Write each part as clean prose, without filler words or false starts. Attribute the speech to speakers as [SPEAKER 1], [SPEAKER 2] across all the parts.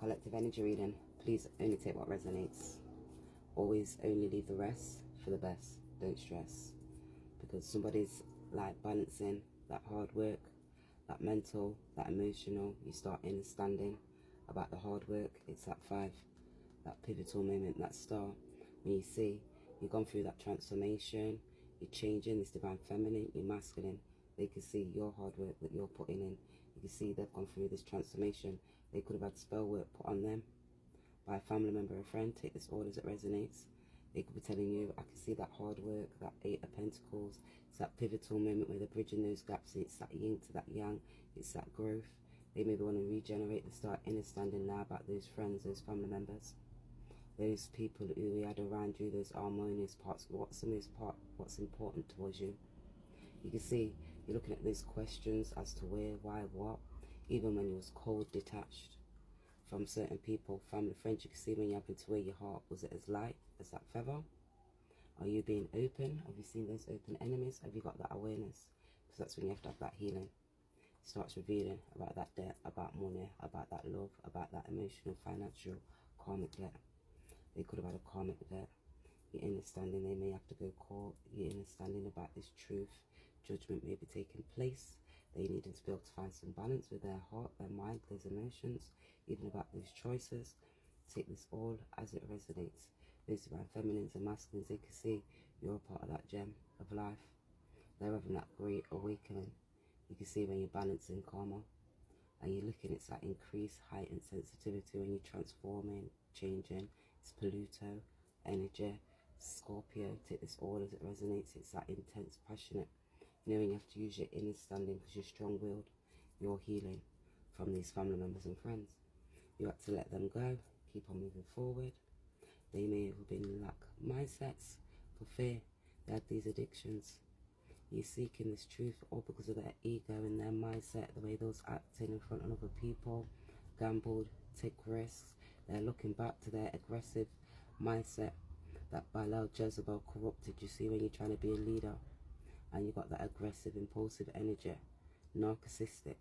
[SPEAKER 1] collective energy reading. Please only take what resonates. Always only leave the rest for the best. Don't stress. Because somebody's like balancing that hard work, that mental, that emotional. You start understanding about the hard work. It's that 5, that pivotal moment, that star. When you see you've gone through that transformation, you're changing, this divine feminine, you're masculine. They can see your hard work that you're putting in. You can see they've gone through this transformation. They could have had spell work put on them by a family member or friend. Take this all as it resonates. They could be telling you, I can see that hard work, that 8 of Pentacles. It's that pivotal moment where they're bridging those gaps. It's that yin to that yang. It's that growth. They maybe want to regenerate and start understanding now about those friends, those family members, those people who we had around you, those harmonious parts. What's the most part? What's important towards you? You can see you're looking at those questions as to where, why, what. Even when you was cold, detached from certain people, family, friends, you can see when you happen to wear your heart, was it as light as that feather? Are you being open? Have you seen those open enemies? Have you got that awareness? Because that's when you have to have that healing. It starts revealing about that debt, about money, about that love, about that emotional, financial, karmic debt. They could have had a karmic debt. You're understanding they may have to go court. You're understanding about this truth. Judgment may be taking place. They need to be able to find some balance with their heart, their mind, those emotions, even about those choices. Take this all as it resonates. Those divine feminines and masculines, they can see you're a part of that gem of life. They're having that great awakening. You can see when you're balancing karma and you're looking, it's that increased heightened sensitivity when you're transforming, changing. It's Pluto, energy, Scorpio. Take this all as it resonates. It's that intense, passionate. You know, when you have to use your inner standing because you're strong-willed, you're healing from these family members and friends. You have to let them go, keep on moving forward. They may have been lack mindsets for fear. They had these addictions. You're seeking this truth all because of their ego and their mindset, the way those acting in front of other people, gambled, take risks. They're looking back to their aggressive mindset that Balaam, Jezebel corrupted. You see, when you're trying to be a leader and you've got that aggressive, impulsive energy, narcissistic,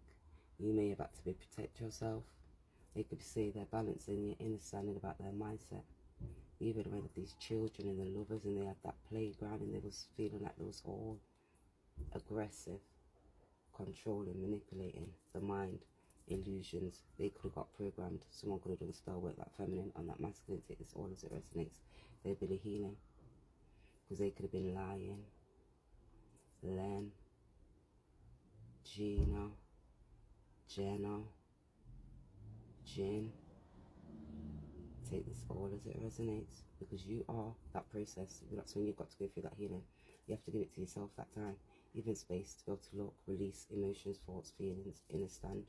[SPEAKER 1] you may have had to protect yourself. They could say they're balancing your understanding about their mindset. Even when these children and the lovers and they had that playground and they was feeling like they was all aggressive, controlling, manipulating the mind, illusions. They could have got programmed. Someone could have done spell work, that feminine on that masculine. Take this all as it resonates. They've been a healing because they could have been lying. Len, Gina, Jenna, Jin. Take this all as it resonates because you are that process. That's when you've got to go through that healing. You have to give it to yourself that time, even space to be able to look, release emotions, thoughts, feelings, understand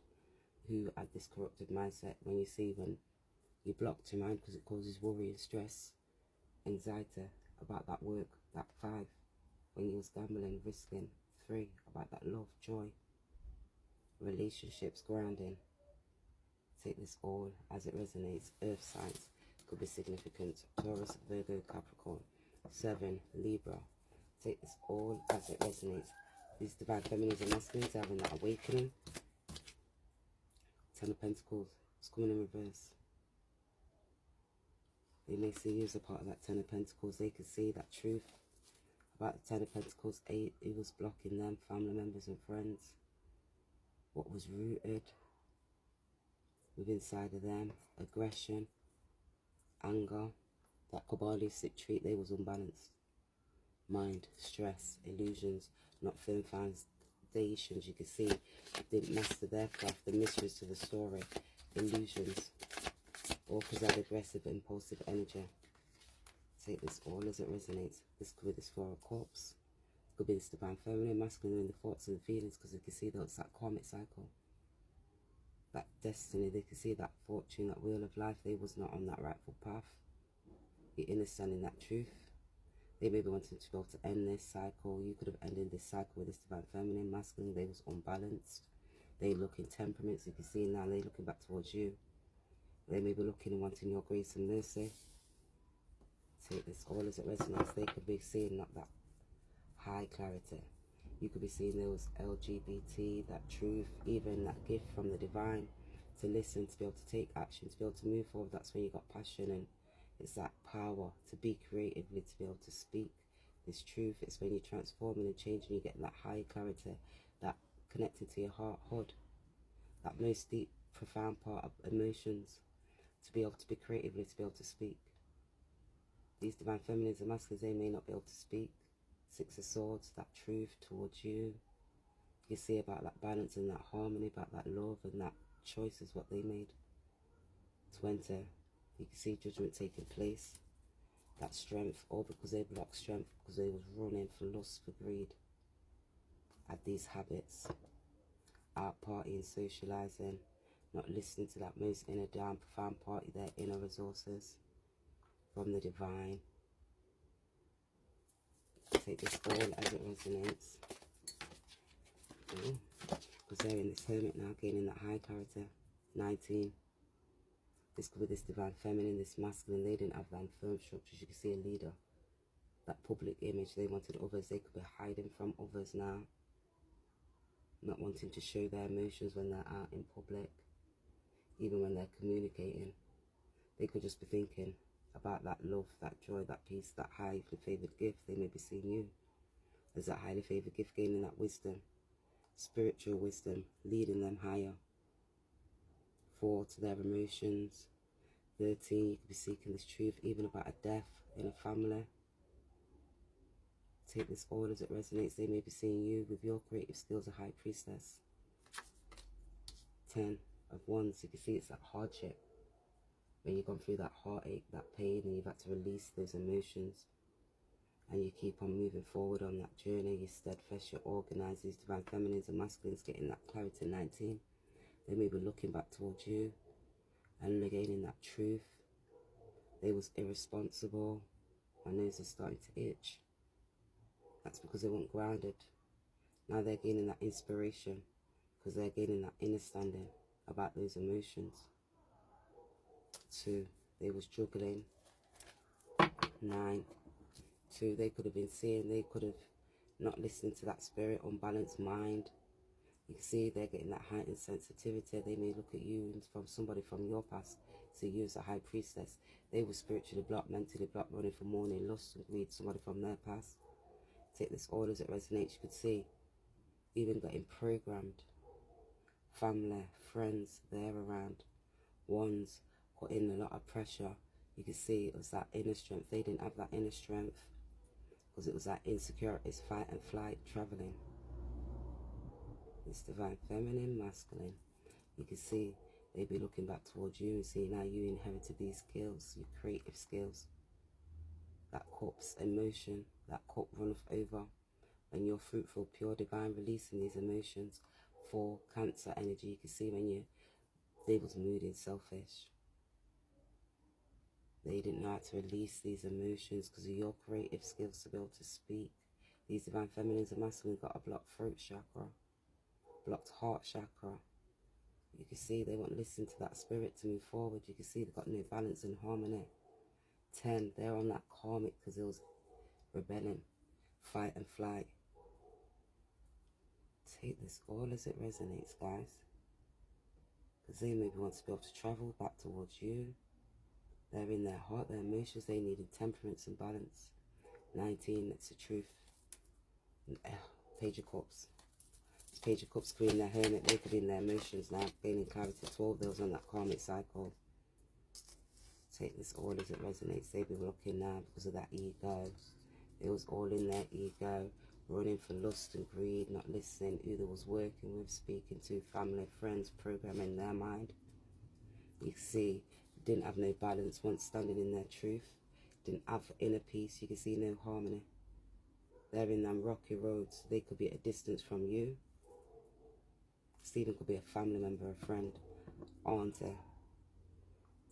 [SPEAKER 1] who had this corrupted mindset. When you see when you blocked your mind because it causes worry and stress, anxiety about that work, that 5, when you was gambling, risking, 3, about that love, joy, relationships, grounding. Take this all as it resonates. Earth signs could be significant. Taurus, Virgo, Capricorn. 7, Libra. Take this all as it resonates. These divine feminines and masculines are having that awakening. 10 of Pentacles. It's coming in reverse. They may see you as a part of that 10 of Pentacles. They can see that truth about the 10 of Pentacles. 8, it was blocking them, family members and friends. What was rooted within inside of them, aggression, anger, that Kabbalistic treat, they was unbalanced. Mind, stress, illusions, not firm foundations. You can see didn't master their craft, the mysteries to the story, illusions, all because they had aggressive, impulsive energy. Take this all as it resonates. This could be this 4 of Cups. It could be this divine feminine, masculine in the thoughts and the feelings, because you can see that it's that karmic cycle. That destiny, they can see that fortune, that wheel of life. They was not on that rightful path. You're understanding that truth. They may be wanting to be able to end this cycle. You could have ended this cycle with this divine feminine, masculine. They was unbalanced. They look in temperaments. You can see now they're looking back towards you. They may be looking and wanting your grace and mercy. Take this all as it resonates. They could be seeing not that high clarity. You could be seeing those LGBT, that truth, even that gift from the divine. to listen, to be able to take action, to be able to move forward. That's when you got passion, and it's that power to be creatively, to be able to speak this truth. It's when you're transforming and changing, you get that high clarity, that connecting to your heart, HUD, that most deep, profound part of emotions, to be able to be creatively, to be able to speak. These divine feminines and masculines, they may not be able to speak. Six of Swords, that truth towards you. You see about that balance and that harmony, about that love and that choice is what they made to enter. You can see judgment taking place. That strength, all because they blocked strength, because they was running for lust, for greed. Had these habits, out partying, socializing, not listening to that most inner down, profound part of their inner resources from the divine. Take this all as it resonates. Because they're in this hermit now, gaining that high character. 19. This could be this divine feminine, this masculine. They didn't have that firm structures. You can see a leader. That public image, they wanted others. They could be hiding from others now. Not wanting to show their emotions when they're out in public. Even when they're communicating. They could just be thinking about that love, that joy, that peace, that highly favoured gift. They may be seeing you as that highly favoured gift, gaining that wisdom, spiritual wisdom, leading them higher. 4, to their emotions. 13, you could be seeking this truth even about a death in a family. Take this all as it resonates. They may be seeing you with your creative skills, a high priestess. 10 of Wands, you can see it's that hardship. When you've gone through that heartache, that pain, and you've had to release those emotions. And you keep on moving forward on that journey. You're steadfast, you're organised. These divine feminines and masculines getting that clarity. 19. They may be looking back towards you and gaining that truth. They was irresponsible. My nose is starting to itch. That's because they weren't grounded. Now they're gaining that inspiration because they're gaining that understanding about those emotions. 2, they was juggling. 9. 2, they could have been seeing, they could have not listened to that spirit, unbalanced mind. You can see they're getting that heightened sensitivity. They may look at you from somebody from your past, see you as a high priestess. They were spiritually blocked, mentally blocked, running for mourning, lust and greed, somebody from their past. Take this all as it resonates. You could see even getting programmed. Family, friends, they're around. Ones put in a lot of pressure. You can see it was that inner strength. They didn't have that inner strength because it was that insecurity, it's fight and flight, traveling. This divine feminine, masculine. You can see they be looking back towards you and see now you inherited these skills, your creative skills. That cup's emotion, that cup runneth over. When you're fruitful, pure, divine, releasing these emotions. For Cancer energy, you can see when you're able to moody and selfish. They didn't know how to release these emotions because of your creative skills to be able to speak. These divine feminines and masculines got a blocked throat chakra, blocked heart chakra. You can see they won't listen to that spirit to move forward. You can see they've got no balance and harmony. 10, they're on that karmic because it was rebelling, fight and flight. Take this all as it resonates, guys. Because they maybe want to be able to travel back towards you. They're in their heart, their emotions, they needed temperance and balance. 19, it's the truth. Page of Cups. This Page of Cups could be in their hermit, they could be in their emotions now, gaining clarity. 12, they was on that karmic cycle. Take this all as it resonates. They be looking now because of that ego. It was all in their ego, running for lust and greed, not listening who they was working with, speaking to, family, friends, programming their mind. You see, didn't have no balance, once standing in their truth, didn't have inner peace. You can see no harmony. They're in them rocky roads. They could be at a distance from you. Stephen could be a family member, a friend, auntie.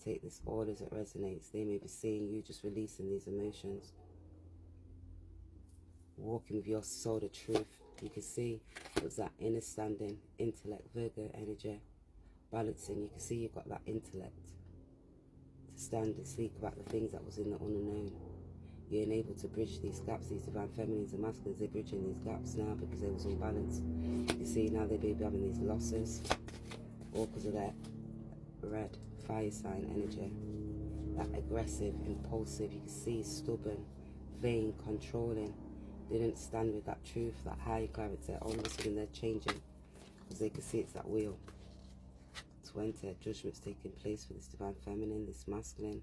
[SPEAKER 1] Take this all as it resonates. They may be seeing you just releasing these emotions. Walking with your soul, the truth. You can see it was that inner standing, intellect, Virgo energy, balancing. You can see you've got that intellect to stand and speak about the things that was in the unknown. You're able to bridge these gaps. These divine feminines and masculines, they're bridging these gaps now because they was unbalanced. You see now they may be having these losses, all because of that red, fire sign energy. That aggressive, impulsive, you can see stubborn, vain, controlling. They didn't stand with that truth, that high character. All of a sudden they're changing because they can see it's that wheel to enter. Judgment's taking place for this divine feminine, this masculine.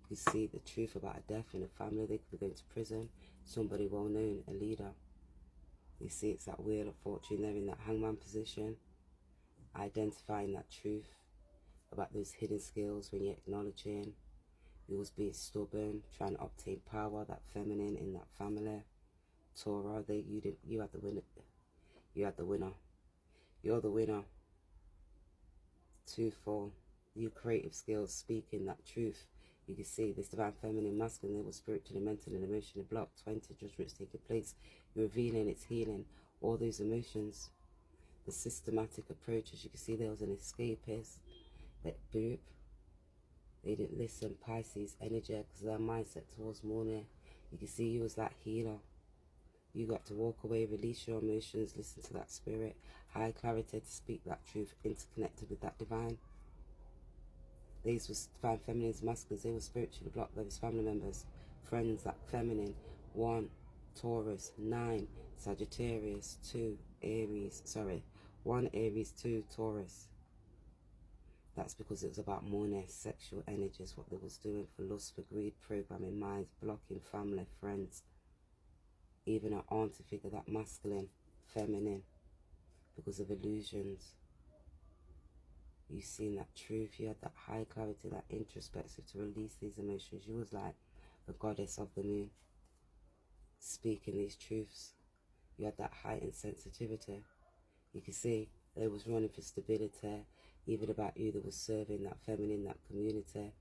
[SPEAKER 1] You see the truth about a death in a family. They could be going to prison. Somebody well known, a leader. You see it's that wheel of fortune. They're in that hangman position, identifying that truth about those hidden skills when you're acknowledging. You was being stubborn, trying to obtain power, that feminine in that family. Torah, you had the winner. You had the winner. You're the winner. 2-4. Your creative skills, speaking that truth. You can see this divine feminine masculine, they were spiritually, mentally, and emotionally blocked. 20, judgment's taking place. You're revealing, it's healing all those emotions. The systematic approach, as you can see, there was an escapist. That boop. They didn't listen. Pisces energy, because their mindset towards morning. You can see you was that healer. You got to walk away, release your emotions, listen to that spirit. High clarity to speak that truth, interconnected with that divine. These were divine feminines, masculines. They were spiritually blocked by his family members, friends, that feminine. 1, Taurus. 9, Sagittarius. 2, Aries. 1, Aries. 2, Taurus. That's because it was about money, sexual energies, what they was doing for lust, for greed, programming minds, blocking family, friends. Even an auntie figure, that masculine, feminine, because of illusions. You seen that truth, you had that high clarity, that introspective to release these emotions. You was like the goddess of the moon, speaking these truths. You had that heightened sensitivity. You can see they was running for stability, even about you that was serving that feminine, that community,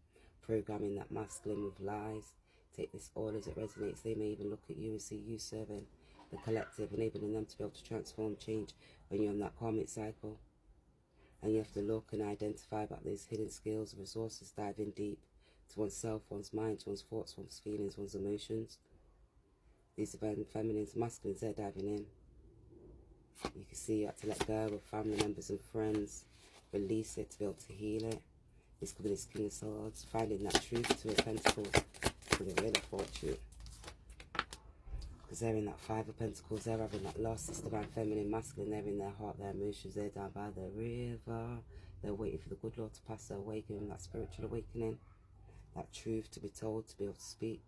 [SPEAKER 1] programming that masculine with lies. Take this all as it resonates. They may even look at you and see you serving the collective, enabling them to be able to transform, change when you're on that karmic cycle. And you have to look and identify about these hidden skills, resources, diving deep to oneself, one's mind, to one's thoughts, one's feelings, one's emotions. These divine feminines, masculines, they're diving in. You can see you have to let go of family members and friends, release it to be able to heal it. This could be this King of Swords, finding that truth to a pentacle, to the Wheel of Fortune. Because they're in that 5 of Pentacles, they're having that loss, this divine feminine, masculine, they're in their heart, their emotions, they're down by the river. They're waiting for the good Lord to pass their way, giving them that spiritual awakening, that truth to be told, to be able to speak.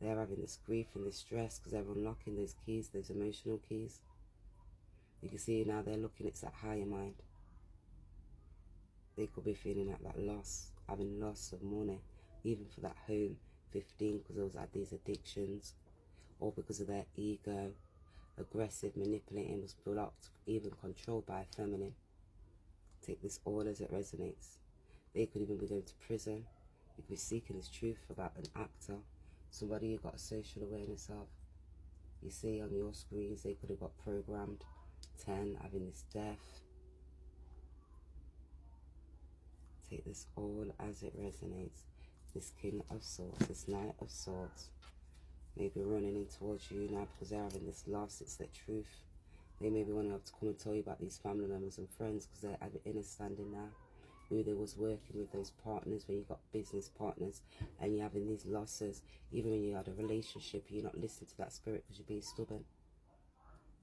[SPEAKER 1] They're having this grief and this stress because they're unlocking those keys, those emotional keys. You can see now they're looking, it's that higher mind. They could be feeling like that loss, having loss of money, even for that home. 15, because those had these addictions, or because of their ego, aggressive, manipulating, was blocked, even controlled by a feminine. Take this all as it resonates. They could even be going to prison. You could be seeking this truth about an actor, somebody you got a social awareness of. You see on your screens, they could have got programmed. 10, having this death. Take this all as it resonates. This King of Swords, this Knight of Swords, may be running in towards you now because they're having this loss. It's the truth. They may be wanting to come and tell you about these family members and friends because they're at the understanding now. Maybe they was working with those partners when you got business partners and you're having these losses. Even when you had a relationship, you're not listening to that spirit because you're being stubborn.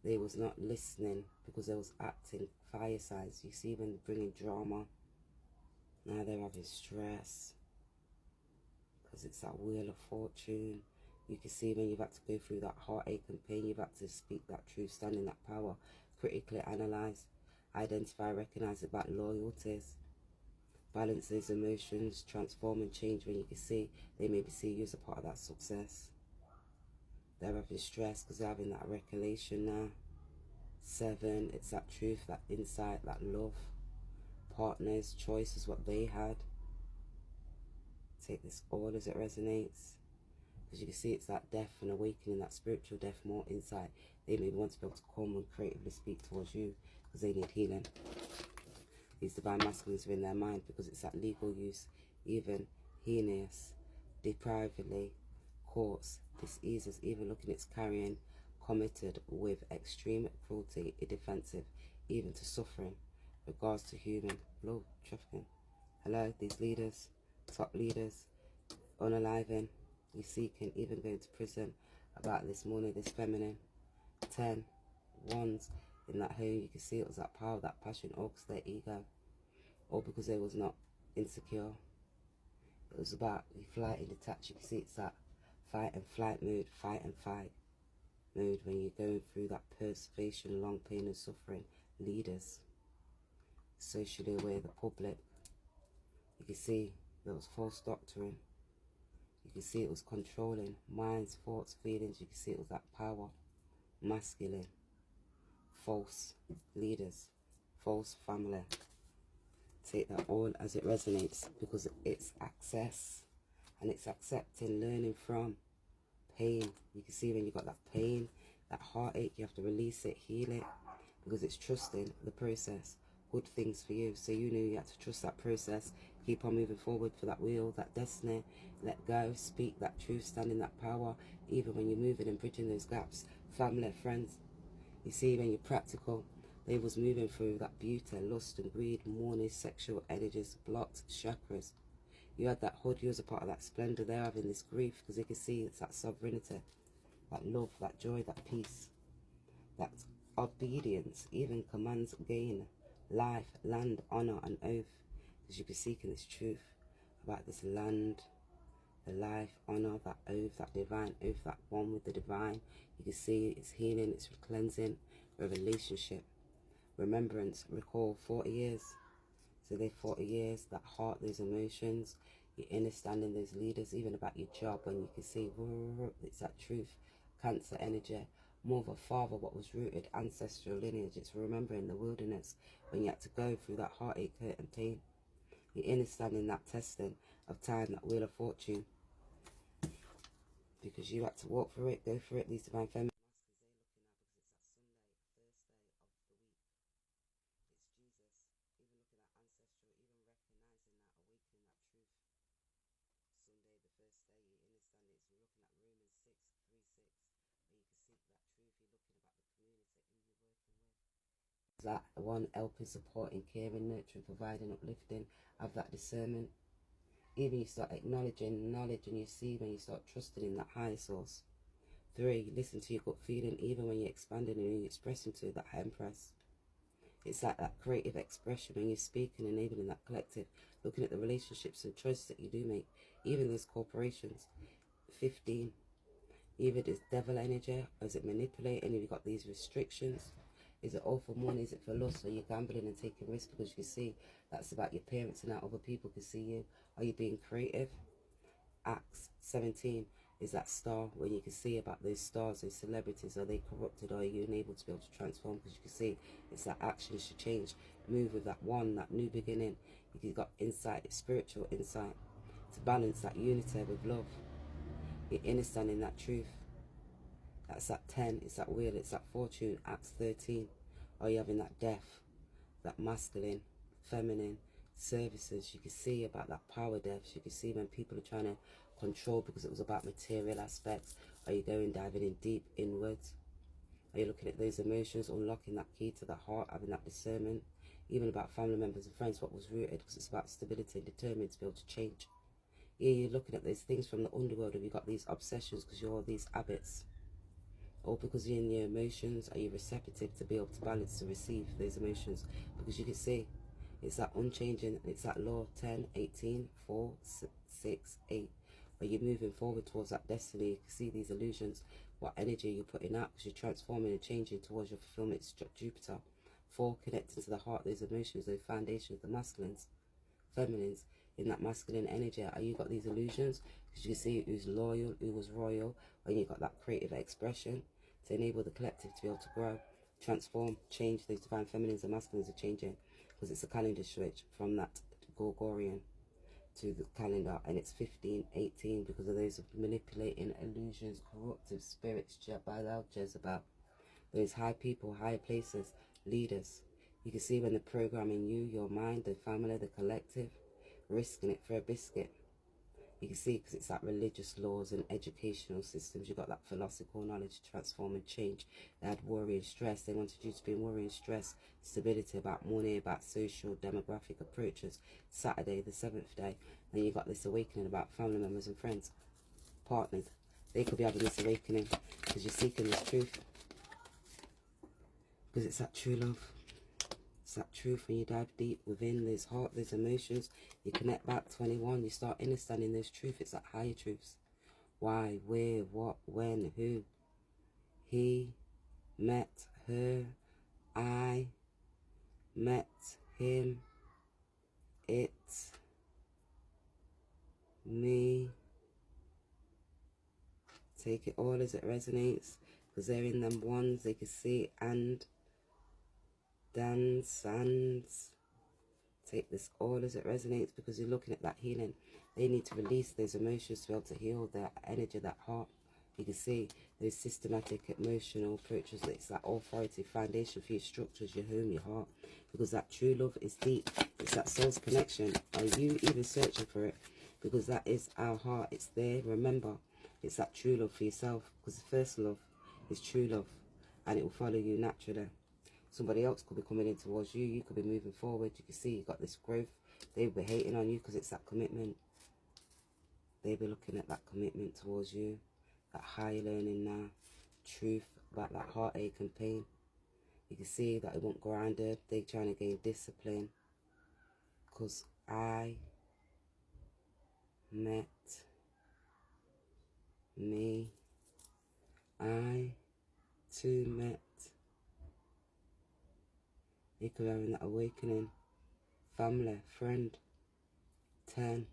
[SPEAKER 1] They was not listening because they was acting fire signs. You see when bringing drama. Now they're having stress because it's that Wheel of Fortune. You can see when you've had to go through that heartache and pain, you've had to speak that truth, stand in that power, critically analyze, identify, recognize about loyalties, balance those emotions, transform and change when you can see they maybe see you as a part of that success. They're having stress because they're having that recollection now. 7, it's that truth, that insight, that love. Partners, choices, what they had. Take this all as it resonates. Because you can see it's that death and awakening, that spiritual death, more insight. They may want to be able to come and creatively speak towards you because they need healing. These divine masculines are in their mind because it's that legal use, even heinous, deprivingly, courts, diseases, even looking it's carrying, committed with extreme cruelty, defensive, even to suffering, regards to human blood trafficking. Hello, these leaders, top leaders, unaliving, you see, can even go to prison about this morning, this feminine. 10 wands in that home, you can see it was that power, that passion, all because their ego, all because they was not insecure. It was about the flight and detach. You can see it's that fight and flight mood, fight and fight mood when you're going through that perseveration, long pain and suffering. Leaders, socially aware, the public. You can see there was false doctrine. You can see it was controlling minds, thoughts, feelings. You can see it was that power, masculine, false leaders, false family. Take that all as it resonates, because it's access and it's accepting, learning from pain. You can see when you've got that pain, that heartache, you have to release it, heal it, because it's trusting the process, good things for you. So you knew you had to trust that process, keep on moving forward for that will, that destiny, let go, speak that truth, stand in that power, even when you're moving and bridging those gaps. Family, friends, you see when you're practical, they was moving through that beauty, lust and greed, mourning, sexual energies, blocked chakras. You had that hood, you was a part of that splendor. They're having this grief because they can see it's that sovereignty, that love, that joy, that peace, that obedience, even commands gain, life, land, honor and oath. Because you be seeking this truth about this land, the life, honor, that oath, that divine oath, that one with the divine. You can see it's healing, it's cleansing, a relationship, remembrance, recall 40 years. So they 40 years, that heart, those emotions, your understanding those leaders, even about your job, when you can see it's that truth, Cancer energy, mother, father, what was rooted, ancestral lineage. It's remembering the wilderness when you had to go through that heartache, hurt and pain. You're understanding that testing of time, that wheel of fortune, because you had to walk through it, go through it. These divine feminine that one helping, supporting, caring, nurturing, providing, uplifting, have that discernment. Even you start acknowledging knowledge and you see when you start trusting in that higher source. 3, listen to your gut feeling even when you're expanding and you're expressing to that Empress. It's like that creative expression when you're speaking, enabling that collective, looking at the relationships and choices that you do make, even those corporations. 15, either this devil energy, or is it manipulating, if you've got these restrictions. Is it all for money? Is it for lust? Are you gambling and taking risks because you see that's about your parents and now other people can see you? Are you being creative? Acts 17 is that star when you can see about those stars, those celebrities. Are they corrupted? Or are you unable to be able to transform? Because you can see it's that action should change. Move with that one, that new beginning. You've got insight, spiritual insight to balance that unity with love. You're understanding that truth. That's that 10, it's that wheel, it's that fortune. Acts 13. Are you having that death, that masculine, feminine services? You can see about that power deaths. You can see when people are trying to control because it was about material aspects. Are you going diving in deep inwards? Are you looking at those emotions, unlocking that key to the heart, having that discernment? Even about family members and friends, what was rooted, because it's about stability and determined to be able to change. Yeah, you're looking at those things from the underworld. Have you got these obsessions because you're all these habits? Or because you're in your emotions, are you receptive to be able to balance to receive those emotions? Because you can see it's that unchanging, it's that law 10, 18, 4, 6, 8. Are you moving forward towards that destiny? You can see these illusions, what energy you're putting out, because you're transforming and changing towards your fulfillment. It's Jupiter. 4, connecting to the heart, those emotions, those foundations, the masculines, feminines, in that masculine energy. Are you got these illusions? Because you can see who's loyal, who was royal, when you got that creative expression to enable the collective to be able to grow, transform, change. Those divine feminines and masculines are changing because it's a calendar switch from that Gregorian to the calendar, and it's 15, 18 because of those manipulating illusions, corruptive spirits, Jezebel, those high people, higher places, leaders. You can see when they're programming you, your mind, the family, the collective, risking it for a biscuit. You can see, because it's that religious laws and educational systems. You got that philosophical knowledge, transform and change. They had worry and stress. They wanted you to be in worry and stress, stability, about money, about social demographic approaches. Saturday, the 7th day, and you got this awakening about family members and friends, partners. They could be having this awakening because you're seeking this truth. Because it's that true love. It's that truth. When you dive deep within, there's heart, there's emotions. You connect back 21. You start understanding there's truth. It's that higher truths. Why, where, what, when, who. He met her. I met him. It. Me. Take it all as it resonates. Because they're in them ones. They can see and. Dance and take this all as it resonates, because you're looking at that healing. They need to release those emotions to be able to heal their energy, that heart. You can see those systematic emotional approaches. It's that authority foundation for your structures, your home, your heart, because that true love is deep. It's that soul's connection. Are you even searching for it? Because that is our heart. It's there. Remember, it's that true love for yourself, because the first love is true love, and it will follow you naturally. Somebody else could be coming in towards you. You could be moving forward. You can see you've got this growth. They'll be hating on you because it's that commitment. They'll be looking at that commitment towards you. That higher learning now. Truth about that heartache and pain. You can see that they want grounded. They're trying to gain discipline. Because I met me. I too met. You could have that awakening. Family, friend. 10,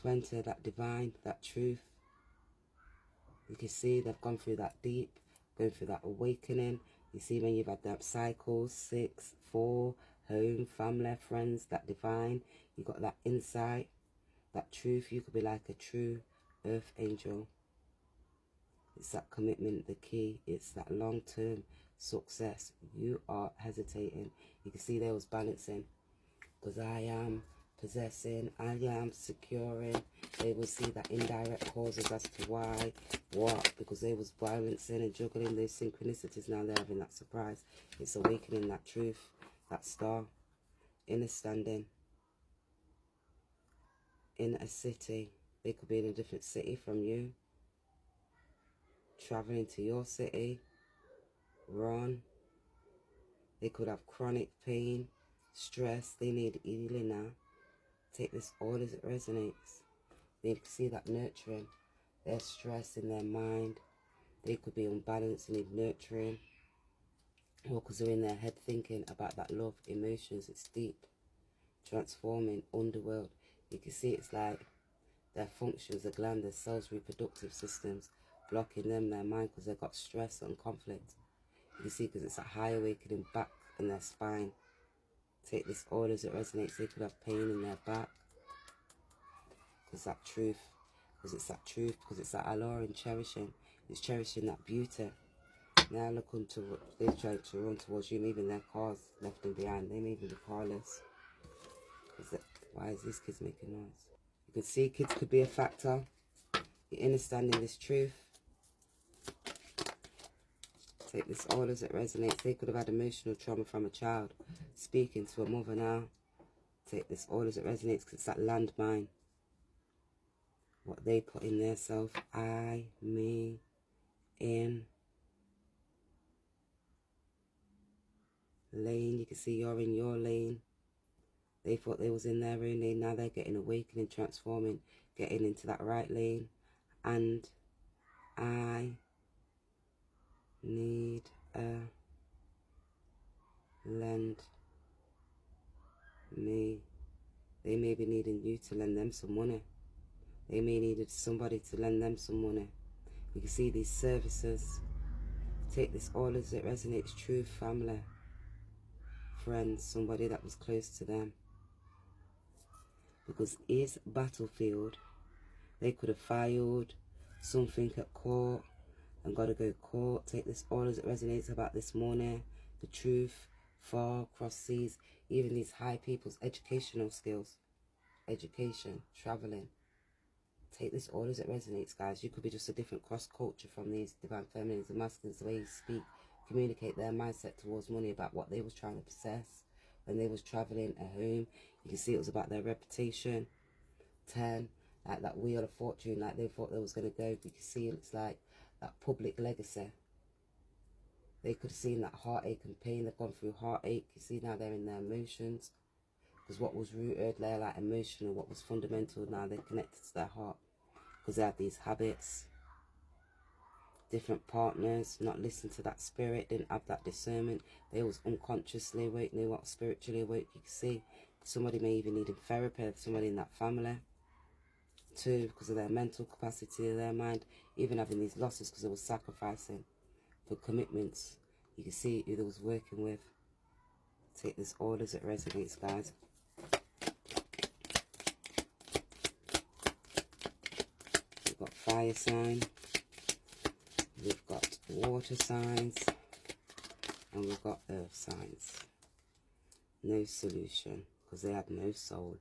[SPEAKER 1] 20, that divine, that truth. You can see they've gone through that deep, going through that awakening. You see when you've had that cycle, 6, 4, home, family, friends, that divine. You got that insight, that truth. You could be like a true earth angel. It's that commitment, the key. It's that long-term success. You are hesitating. You can see they was balancing. Because I am possessing, I am securing. They will see that indirect causes as to why, what, because they was balancing and juggling those synchronicities. Now they're having that surprise. It's awakening that truth, that star, inner standing, in a city. They could be in a different city from you, traveling to your city, run. They could have chronic pain, stress. They need healing now. Take this all as it resonates. They can see that nurturing. Their stress in their mind. They could be unbalanced and need nurturing. Or because they're in their head thinking about that love, emotions. It's deep. Transforming underworld. You can see it's like their functions, the gland, their cells, reproductive systems, blocking them, their mind, because they've got stress and conflict. You can see because it's a high awakening back in their spine. Take this all as it resonates. They could have pain in their back. Because that truth. Because it's that truth. Because it's that allure and cherishing. It's cherishing that beauty. Now look into what they're trying to run towards you. Maybe their cars left them behind. They may even be carless. Why is these kids making noise? You can see kids could be a factor. You're understanding this truth. Take this all as it resonates. They could have had emotional trauma from a child. Speaking to a mother now. Take this all as it resonates, because it's that landmine. What they put in their self. I, me, in. Lane. You can see you're in your lane. They thought they was in their own lane. Now they're getting awakening, transforming, getting into that right lane. And I need a lend me. They may be needing you to lend them some money. They may needed somebody to lend them some money. You can see these services. Take this all as it resonates. True family, friends, somebody that was close to them. Because his battlefield, they could have filed something at court and got to go to court. Take this all as it resonates about this morning. The truth, far across seas, even these high people's educational skills, education, traveling. Take this all as it resonates, guys. You could be just a different cross culture from these divine feminines and masculines, the way you speak, communicate their mindset towards money, about what they was trying to possess when they was traveling at home. You can see it was about their reputation. 10, like that wheel of fortune, like they thought they was going to go. But you can see it's like that public legacy. They could have seen that heartache and pain. They've gone through heartache. You see now they're in their emotions. Because what was rooted there, like emotional, what was fundamental, now they're connected to their heart. Because they had these habits, different partners, not listening to that spirit, didn't have that discernment. They was unconsciously awake, they were spiritually awake. You can see somebody may even need therapy, somebody in that family. 2, because of their mental capacity of their mind, even having these losses because they were sacrificing for commitments. You can see who they was working with. Take this all as it resonates, guys. We've got fire sign, we've got water signs, and we've got earth signs. No solution, because they had no soul.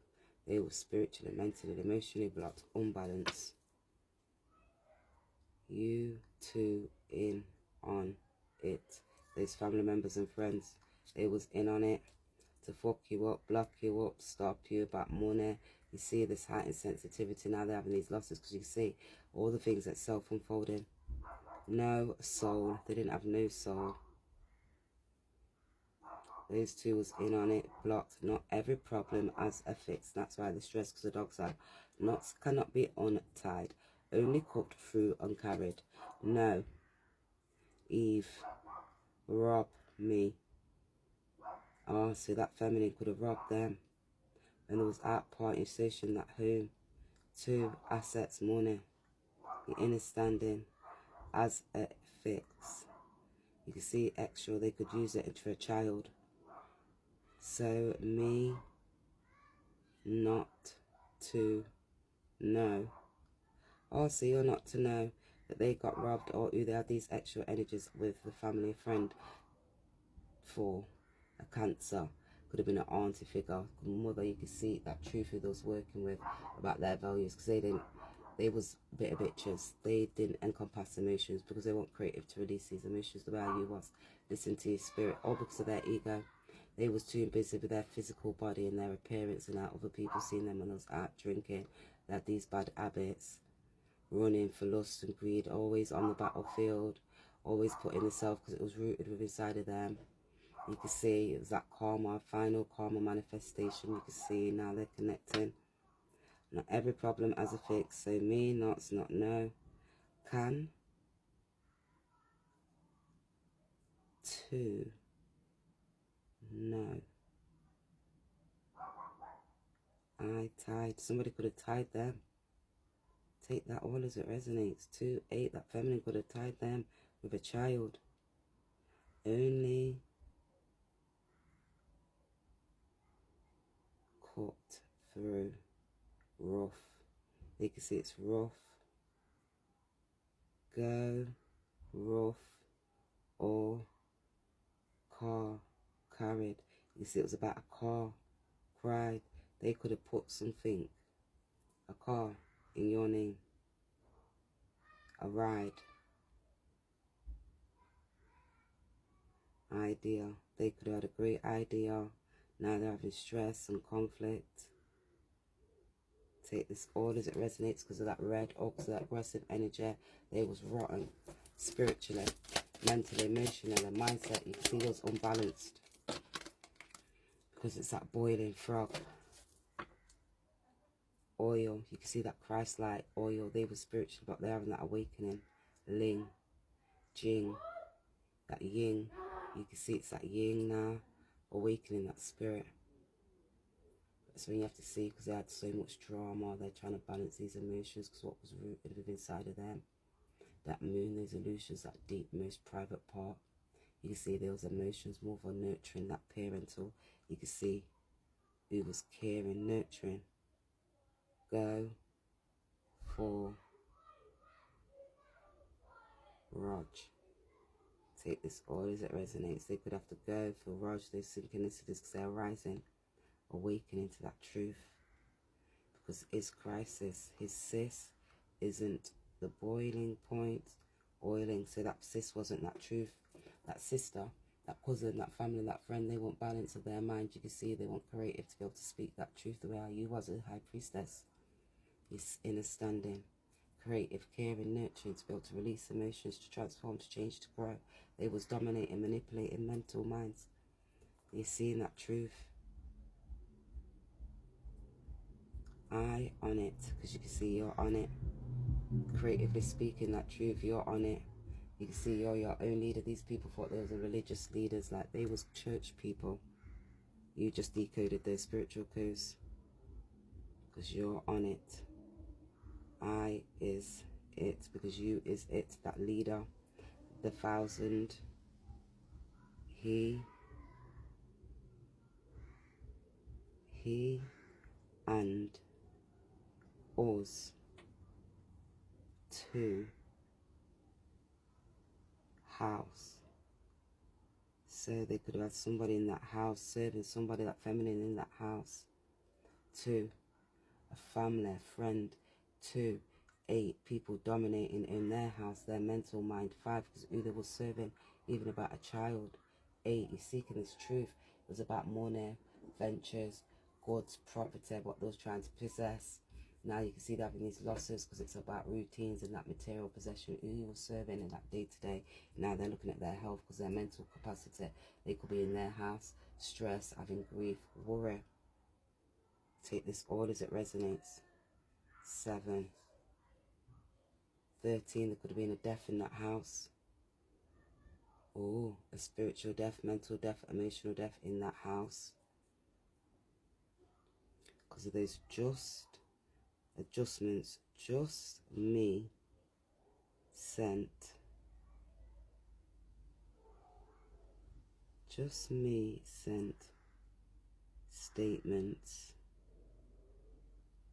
[SPEAKER 1] They were spiritually, mentally, emotionally blocked, unbalanced. You two in on it. Those family members and friends, they was in on it to fuck you up, block you up, stop you about money. You see this heightened sensitivity, now they're having these losses because you can see all the things that self-unfolding. No soul. They didn't have no soul. Those two was in on it, blocked. Not every problem has a fix. That's why the stress, because the dog side, knots cannot be untied, only cut through and carried. No. Eve, rob me. Oh, so that feminine could have robbed them. And there was out party station, that home. 2, assets, money. The inner standing as a fix. You can see extra, they could use it for a child. So me not to know. Oh, so you're not to know that they got robbed, or who they had these extra energies with the family friend for a cancer. Could have been an auntie figure, mother. You could see that truth who they was working with about their values, because they was bitter bitches. They didn't encompass emotions because they weren't creative to release these emotions. The value was listen to your spirit, all because of their ego. They was too busy with their physical body and their appearance, and how other people seeing them when they was out drinking. They had these bad habits, running for lust and greed, always on the battlefield, always putting the self, because it was rooted within inside of them. You can see it was that karma, final karma manifestation. You can see now they're connecting. Not every problem has a fix. So me, not no. Can. 2. No. I tied. Somebody could have tied them. Take that all as it resonates. 2, 8. That feminine could have tied them with a child. Only cut through. Rough. You can see it's rough. Go. Rough. Or car. Carried. You see it was about a car. Cried. They could have put something. A car in your name. A ride. Idea. They could have had a great idea. Now they're having stress and conflict. Take this all as it resonates because of that red, or because of that aggressive energy. They was rotten spiritually, mentally, emotionally, and mindset. You can see those unbalanced because it's that boiling frog. Oil, you can see that Christ-like oil. They were spiritual, but they're having that awakening. Ling, Jing, that yin. You can see it's that yin now, awakening that spirit. That's when you have to see, because they had so much drama. They're trying to balance these emotions because what was rooted within inside of them. That moon, those illusions, that deep, most private part. You can see those emotions more for nurturing, that parental. You can see who was caring, nurturing. Go for Raj. Take this all as it resonates. They could have to go for Raj, those synchronicities, because they're rising, awakening to that truth. Because his crisis, his sis, isn't the boiling point. Oiling, so that sis wasn't that truth. That sister, that cousin, that family, that friend, they want balance of their mind. You can see they want creative to be able to speak that truth the way how you was a high priestess. This inner standing. Creative, caring, nurturing to be able to release emotions, to transform, to change, to grow. They was dominating, manipulating mental minds. You're seeing that truth. I on it, because you can see you're on it. Creatively speaking that truth, you're on it. You can see you're your own leader. These people thought they were religious leaders, like they was church people. You just decoded their spiritual codes, because you're on it. I is it, because you is it, that leader, the 1,000. He and us. 2, house. So they could have had somebody in that house serving somebody, that feminine in that house. 2, a family, a friend. 2, 8, people dominating in their house, their mental mind. 5, because who they was serving, even about a child. 8, you're seeking this truth. It was about money, ventures, God's property, what they was trying to possess. Now you can see they're having these losses because it's about routines and that material possession, who you were serving in that day to day. Now they're looking at their health because their mental capacity, they could be in their house, stress, having grief, worry. Take this all as it resonates. 7, 13, there could have been a death in that house. Oh, a spiritual death, mental death, emotional death in that house. Because of those just adjustments, just me sent statements.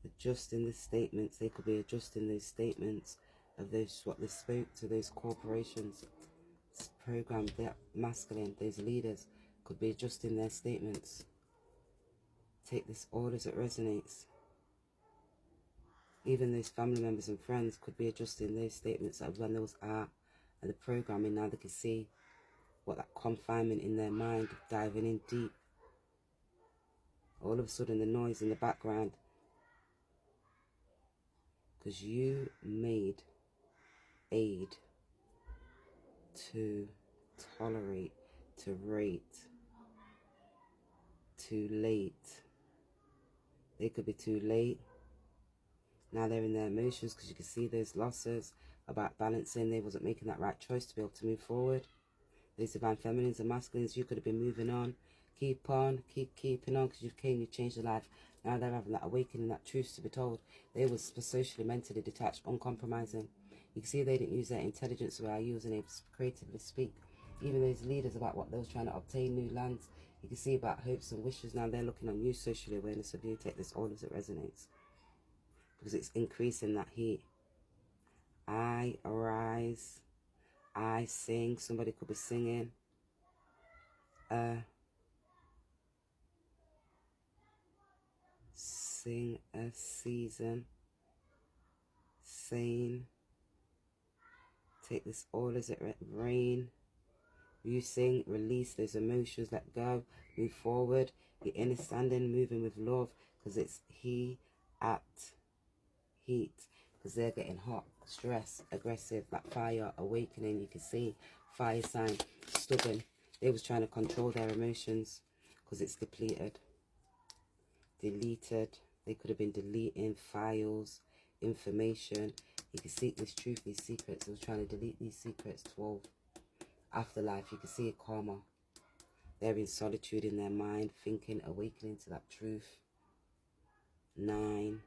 [SPEAKER 1] Adjusting the statements, they could be adjusting those statements of those, what they spoke to those corporations, programmed, that masculine, those leaders could be adjusting their statements. Take this all as it resonates. Even those family members and friends could be adjusting those statements of when there was art and the programming. Now they can see what that confinement in their mind, diving in deep. All of a sudden the noise in the background, because you made aid to tolerate, to rate, too late. They could be too late. Now they're in their emotions because you can see those losses about balancing. They wasn't making that right choice to be able to move forward. These divine feminines and masculines, you could have been moving on. Keep on, keeping on, because you changed your life. Now they're having that awakening, that truth to be told. They was socially, mentally detached, uncompromising. You can see they didn't use their intelligence the way I use, and able to creatively speak. Even those leaders about what they was trying to obtain, new lands. You can see about hopes and wishes. Now they're looking on you, social awareness of you. Take this all as it resonates, because it's increasing that heat. I arise. I sing. Somebody could be singing. Sing a season. Sane. Take this all as it rain. You sing, release those emotions, let go, move forward. Your inner standing, moving with love, because it's he at heat, because they're getting hot, stress, aggressive, like fire, awakening. You can see fire sign, stubborn. They was trying to control their emotions because it's depleted, deleted. They could have been deleting files, information. You can seek this truth, these secrets. They was trying to delete these secrets. 12, afterlife. You can see a karma. They're in solitude in their mind, thinking, awakening to that truth. 9,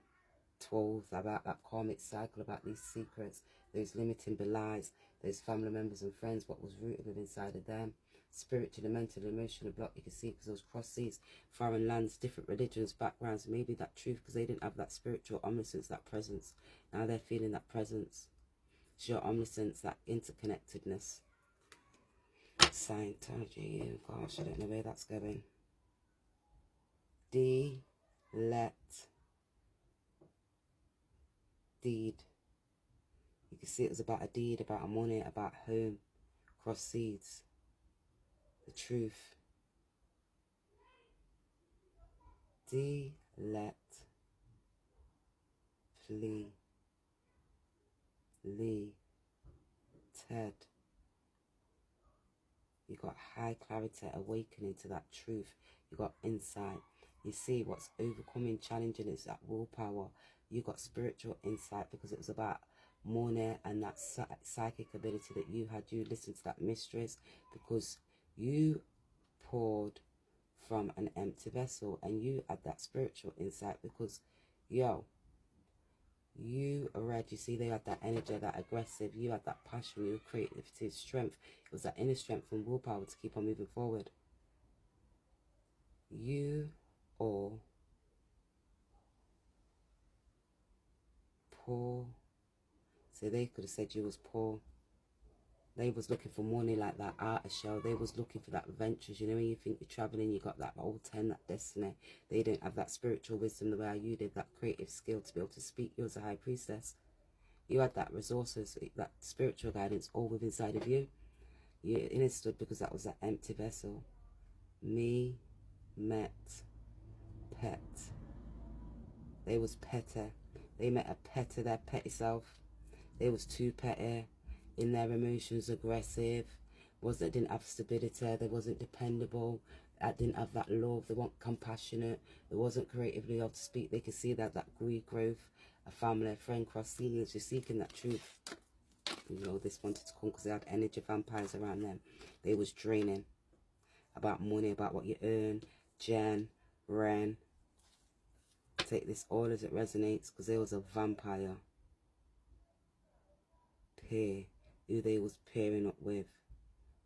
[SPEAKER 1] 12, about that karmic cycle, about these secrets, those limiting belies, those family members and friends, what was rooted within inside of them. Spiritual, mental, emotional block, you can see, because those cross seas, foreign lands, different religions, backgrounds, maybe that truth, because they didn't have that spiritual omniscience, that presence. Now they're feeling that presence. It's your omniscience, that interconnectedness. Scientology, gosh, I don't know where that's going. Let deed. You see, it was about a deed, about a money, about home, cross seeds, the truth. Let, flee, Lee, Ted. You got high clarity, awakening to that truth. You got insight. You see what's overcoming, challenging is that willpower. You got spiritual insight because it was about money and that psychic ability that you had. You listened to that mistress because you poured from an empty vessel, and you had that spiritual insight because, yo, you already see they had that energy, that aggressive, you had that passion, your creativity, strength. It was that inner strength and willpower to keep on moving forward. You all poor. So they could have said you was poor. They was looking for money like that artist shell. They was looking for that ventures. You know, when you think you're traveling, you got that old 10, that destiny. They don't have that spiritual wisdom the way you did, that creative skill to be able to speak. You was a high priestess. You had that resources, that spiritual guidance all within inside of you. You understood because that was that empty vessel. Me, met, pet. They was petty. They met a petty, their petty self. They was too petty in their emotions, aggressive. Didn't have stability. They wasn't dependable. Didn't have that love. They weren't compassionate. They wasn't creatively able to speak. They could see that greed growth, a family, a friend, cross ceilings. You're seeking that truth. You know, this wanted to come because they had energy vampires around them. They was draining about money, about what you earn. Jen, Ren. Take this all as it resonates because there was a vampire. Pair. Who they was pairing up with.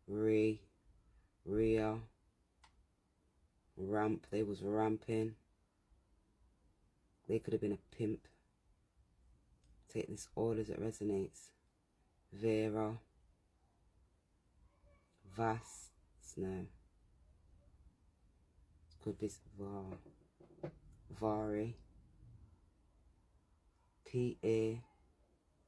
[SPEAKER 1] Rhea. Ramp. They was ramping. They could have been a pimp. Take this all as it resonates. Vera. Vas. No. Could be Vari. P.A.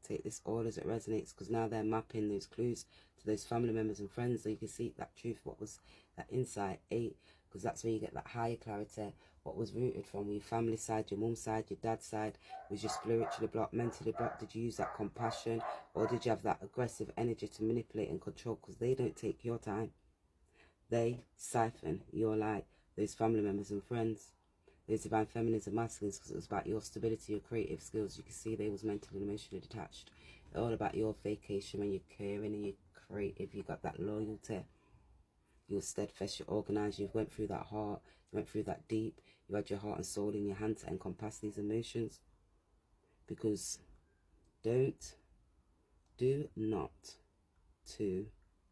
[SPEAKER 1] Take this all as it resonates because now they're mapping those clues to those family members and friends so you can see that truth, what was that insight. 8, because that's where you get that higher clarity, what was rooted from your family side, your mum's side, your dad's side. Was you spiritually blocked, mentally blocked? Did you use that compassion, or did you have that aggressive energy to manipulate and control? Because they don't take your time. They siphon your light, those family members and friends. Those divine feminines and masculines, because it was about your stability, your creative skills. You can see they was mentally and emotionally detached. All about your vacation when you're caring and you're creative. You got that loyalty. You were steadfast, you're organised. You went through that heart. You went through that deep. You had your heart and soul in your hand to encompass these emotions. Because do not to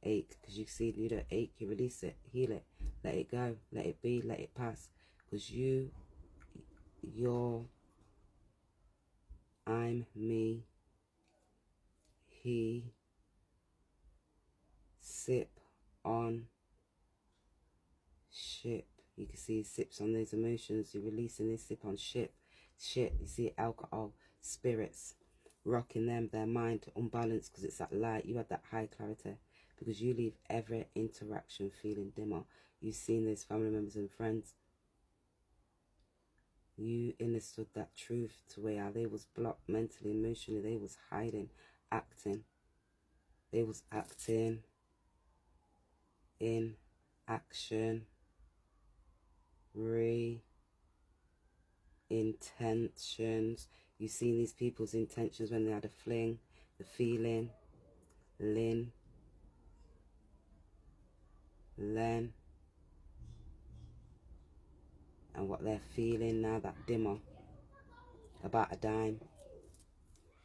[SPEAKER 1] ache. Because you see, you don't ache, you release it, heal it, let it go, let it be, let it pass. Because you're, I'm, me, he, sip on, ship. You can see he sips on those emotions. You're releasing this, sip on, ship, shit. You see alcohol, spirits, rocking them, their mind unbalanced because it's that light. You had that high clarity because you leave every interaction feeling dimmer. You've seen those family members and friends. You understood that truth to where they was blocked mentally, emotionally. They was hiding, acting. They was acting in action. Intentions. You seen these people's intentions when they had a fling, the feeling, Len, and what they're feeling now, that dimmer, about a dime,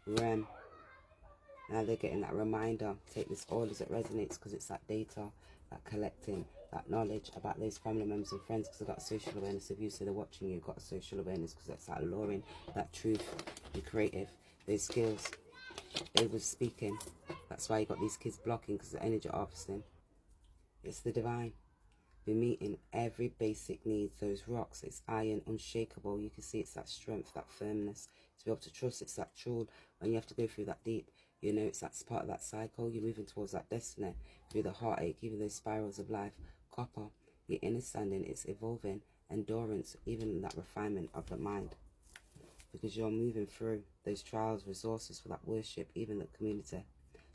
[SPEAKER 1] Rem. Now they're getting that reminder. Take this all as it resonates because it's that data, that collecting, that knowledge about those family members and friends because they've got a social awareness of you, so they're watching you, got a social awareness because that's that alluring, that truth, the creative, those skills. They was speaking. That's why you got these kids blocking because the energy harvesting. It's the divine. We're meeting every basic need. Those rocks, it's iron, unshakable. You can see it's that strength, that firmness. To be able to trust, it's that tool when you have to go through that deep. You know, it's that's part of that cycle. You're moving towards that destiny through the heartache, even those spirals of life. Copper, your understanding, it's evolving, endurance, even that refinement of the mind. Because you're moving through those trials, resources for that worship, even the community.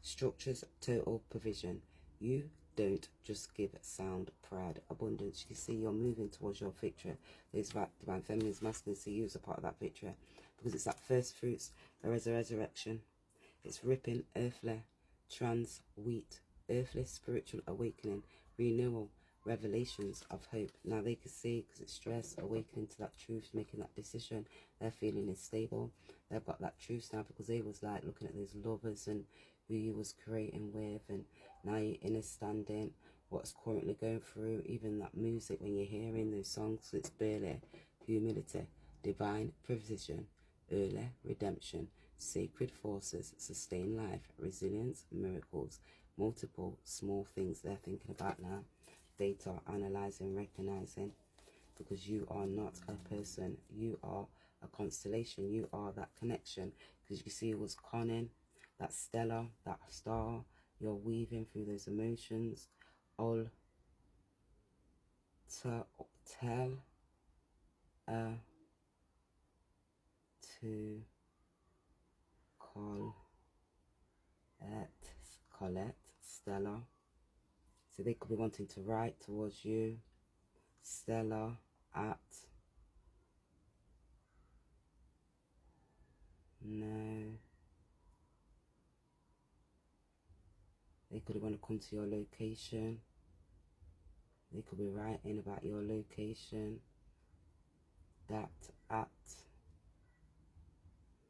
[SPEAKER 1] Structures, total provision. You don't just give sound, pride, abundance. You see you're moving towards your victory. Those divine feminines, masculines see you as a part of that victory. Because it's that first fruits, the resurrection. It's ripping, earthly, trans, wheat, earthly, spiritual awakening, renewal, revelations of hope. Now they can see, because it's stress, awakening to that truth, making that decision. Their feeling is stable. They've got that truth now, because they was like looking at those lovers and who you was creating with, and now you're understanding what's currently going through. Even that music, when you're hearing those songs, it's barely humility, divine provision, early redemption, sacred forces, sustain life, resilience, miracles, multiple small things they're thinking about now. Data, analyzing, recognizing, because you are not a person, you are a constellation, you are that connection. Because you see it was conning, that stellar, that star, you're weaving through those emotions. All to tell, to Colette, Stella. So they could be wanting to write towards you. Stella at, no. They could want to come to your location. They could be writing about your location. That at,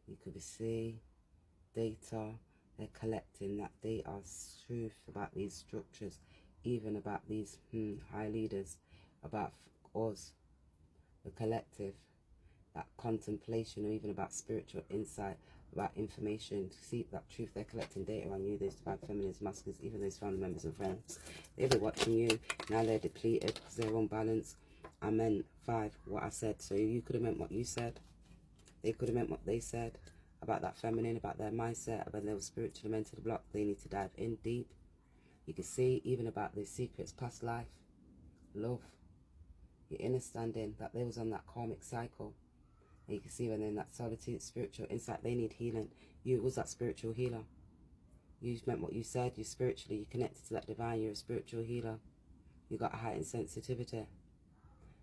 [SPEAKER 1] you could be see data. They're collecting that data, truth about these structures, even about these high leaders, about us, the collective, that contemplation, or even about spiritual insight, about information. To see that truth, they're collecting data on you, those divine feminines, masculines, even those family members and friends. They'll be watching you. Now they're depleted because they're unbalanced. I meant 5, what I said. So you could have meant what you said. They could have meant what they said about that feminine, about their mindset, about their spiritual mental block. They need to dive in deep. You can see even about their secrets, past life, love, your understanding that they was on that karmic cycle. And you can see when they're in that solitude, spiritual insight, they need healing. You was that spiritual healer. You meant what you said. You spiritually, you connected to that divine. You're a spiritual healer. You got a heightened sensitivity.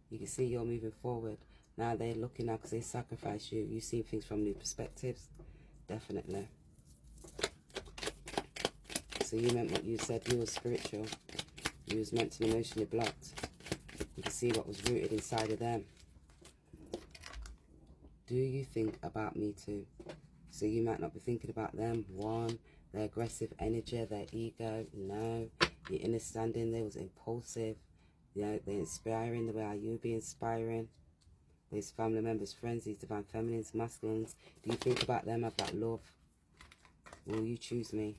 [SPEAKER 1] You can see you're moving forward. Now they're looking now because they sacrifice you. You see things from new perspectives. Definitely. So you meant what you said. You were spiritual. You was mentally, emotionally blocked. You can see what was rooted inside of them. Do you think about me too? So you might not be thinking about them. 1, their aggressive energy, their ego. No. Your understanding, they was impulsive. You know, they're inspiring the way how you be inspiring. These family members, friends, these divine feminines, masculines. Do you think about them, have that love? Will you choose me?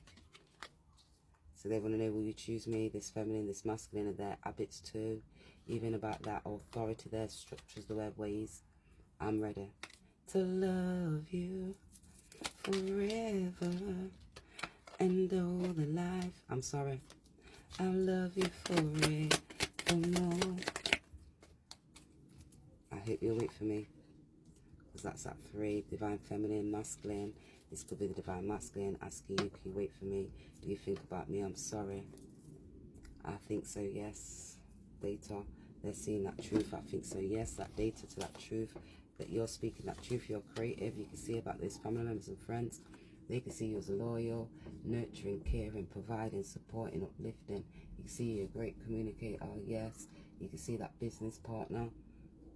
[SPEAKER 1] So they want to know, will you choose me, this feminine, this masculine, and their habits too. Even about that authority, their structures, their ways. I'm ready to love you forever and all the life. I'm sorry. I'll love you forevermore. I hope you'll wait for me. Because that's that 3, divine feminine, masculine. This could be the divine masculine asking you, can you wait for me? Do you think about me? I'm sorry. I think so, yes. Data, they're seeing that truth. I think so, yes. That data to that truth, that you're speaking that truth, you're creative. You can see about those family members and friends. They can see you as loyal, nurturing, caring, providing, supporting, uplifting. You can see you're a great communicator, yes. You can see that business partner.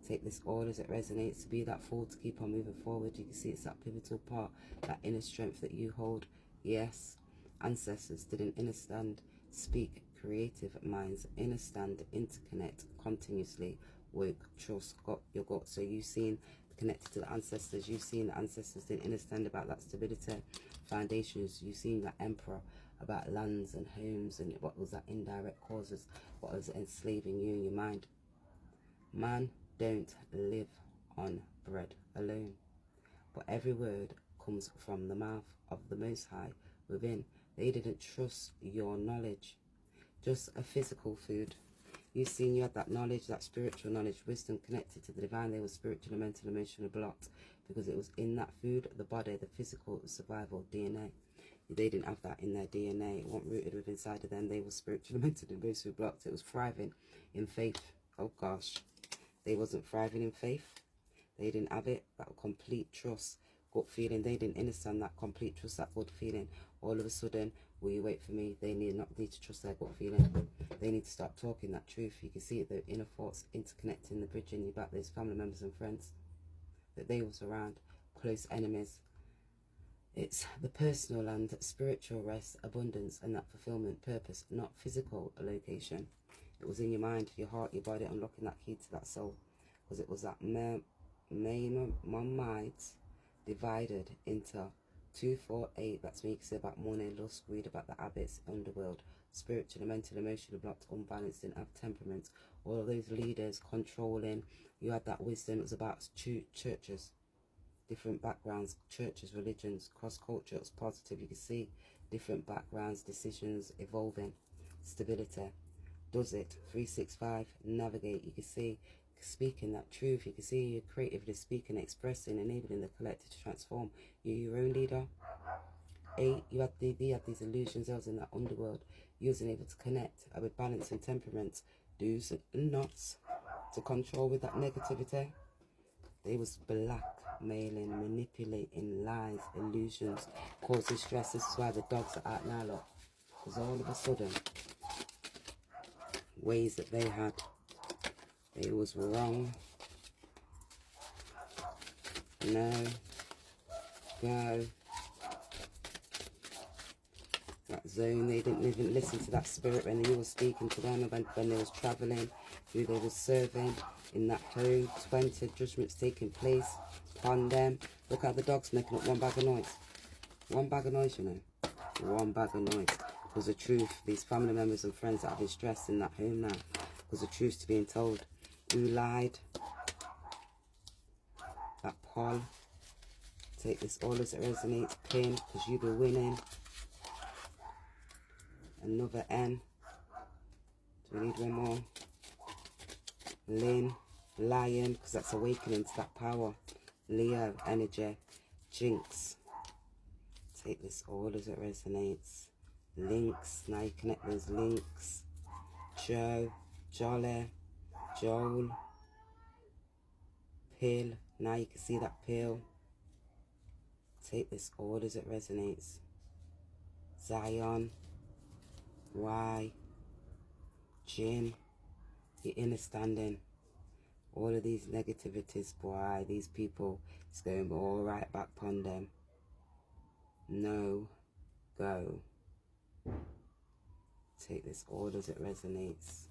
[SPEAKER 1] Take this order as it resonates, to be that fool, to keep on moving forward. You can see it's that pivotal part, that inner strength that you hold. Yes, ancestors didn't understand. Speak, creative minds, understand, interconnect, continuously work, trust, got your gut. So you've seen connected to the ancestors. You've seen the ancestors didn't understand about that stability, foundations. You've seen that emperor about lands and homes and what was that indirect causes, what was enslaving you in your mind. Man don't live on bread alone, but every word comes from the mouth of the Most High within. They didn't trust your knowledge. Just a physical food. You seen you had that knowledge, that spiritual knowledge, wisdom connected to the divine. They were spiritual, mental, emotional blocked because it was in that food, the body, the physical survival, DNA. They didn't have that in their DNA. It wasn't rooted within inside of them. They were spiritual, mental, emotional blocked. It was thriving in faith. Oh gosh. They wasn't thriving in faith. They didn't have it, that complete trust, gut feeling. They didn't understand that complete trust, that good feeling. All of a sudden, will you wait for me? They need to trust their gut feeling. They need to start talking that truth. You can see it, the inner thoughts interconnecting, the bridging you back, those family members and friends that they was around, close enemies. It's the personal and spiritual rest, abundance, and that fulfillment, purpose, not physical location. It was in your mind, your heart, your body, unlocking that key to that soul. Because it was that mind divided into 2, 4, 8. That's when you can say about money, lust, greed, about the habits, underworld, spiritual, mental, emotional, blocked, unbalanced, didn't have temperament. All of those leaders controlling. You had that wisdom. It was about churches, different backgrounds, churches, religions, cross culture. It was positive. You can see different backgrounds, decisions evolving, stability. Does it 365 navigate? You can see speaking that truth. You can see you're creatively speaking, expressing, enabling the collective to transform. You're your own leader. 8, you had these illusions. I was in that underworld. You wasn't able to connect with balance and temperament, do's and nots, to control with that negativity. They was blackmailing, manipulating, lies, illusions, causing stress. This is why the dogs are out now, look. Because all of a sudden, ways that they had, they was wrong. No. Go. That zone, they didn't even listen to that spirit when you were speaking to them, when they was travelling, who they was serving in that home. 20 judgments taking place upon them. Look at the dogs making up one bag of noise. One bag of noise, you know. One bag of noise. Because the truth, these family members and friends that have been stressed in that home now, because the truth's being told. Who lied? That Paul. Take this all as it resonates. Pin, because you be winning. Another N. Do we need one more? Lynn. Lion, because that's awakening to that power. Leo, energy. Jinx. Take this all as it resonates. Links, now you connect those links. Joe, Jolly, Joel. Pill, now you can see that pill. Take this all as it resonates. Zion, Y, Jim, your inner standing. All of these negativities, boy, these people, it's going all right back upon them. No, go. Take this all as it resonates.